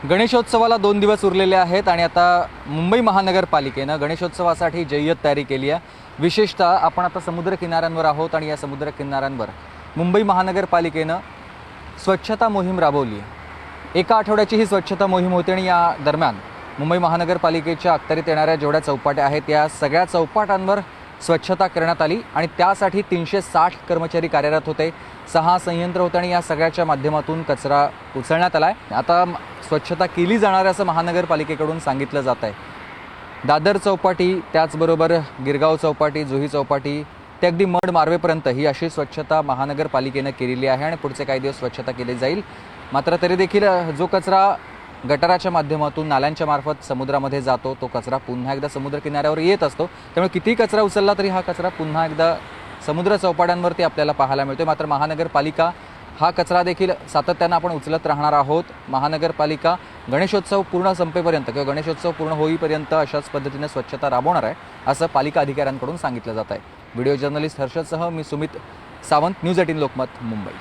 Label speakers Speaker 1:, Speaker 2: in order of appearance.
Speaker 1: गणेशोत्सवाला 2 दिवस उरलेले आहेत आणि आता मुंबई महानगरपालिकेनं गणेशोत्सवासाठी जय्यत तयारी केली आहे। विशेषतः आपण आता समुद्र किनाऱ्यांवर आहोत आणि या समुद्र किनाऱ्यांवर मुंबई महानगरपालिकेनं स्वच्छता मोहीम राबवली आहे। एका आठवड्याची ही स्वच्छता मोहीम होती आणि या दरम्यान मुंबई महानगरपालिकेच्या अखत्यारीत येणाऱ्या जेवढ्या चौपाट्या आहेत या सगळ्या चौपाटांवर स्वच्छता करण्यात आली आणि त्यासाठी 360 कर्मचारी कार्यरत होते, 6 संयंत्र होते आणि या सगळ्याच्या माध्यमातून कचरा उचलण्यात आला आहे। आता स्वच्छता केली जाणार आहे असं महानगरपालिकेकडून सांगितलं जात आहे। दादर चौपाटी, त्याचबरोबर गिरगाव चौपाटी, जुही चौपाटी ते अगदी मड मार्वेपर्यंत ही अशी स्वच्छता महानगरपालिकेनं केलेली आहे आणि पुढचे काही दिवस स्वच्छता केली जाईल। मात्र तरी देखील जो कचरा गटाराच्या माध्यमातून नाल्यांच्या मार्फत समुद्रामध्ये जातो तो कचरा पुन्हा एकदा समुद्र किनाऱ्यावर येत असतो, त्यामुळे किती कचरा उचलला तरी हा कचरा पुन्हा एकदा समुद्र चौपाट्यांवरती आपल्याला पाहायला मिळतो। मात्र महानगरपालिका हा कचरा देखील सातत्यानं आपण उचलत राहणार आहोत। महानगरपालिका गणेशोत्सव पूर्ण संपेपर्यंत किंवा गणेशोत्सव पूर्ण होईपर्यंत अशाच पद्धतीने स्वच्छता राबवणार आहे असं पालिका अधिकाऱ्यांकडून सांगितलं जात आहे। व्हिडिओ जर्नलिस्ट हर्षदसह मी सुमित सावंत, न्यूज 18 लोकमत, मुंबई।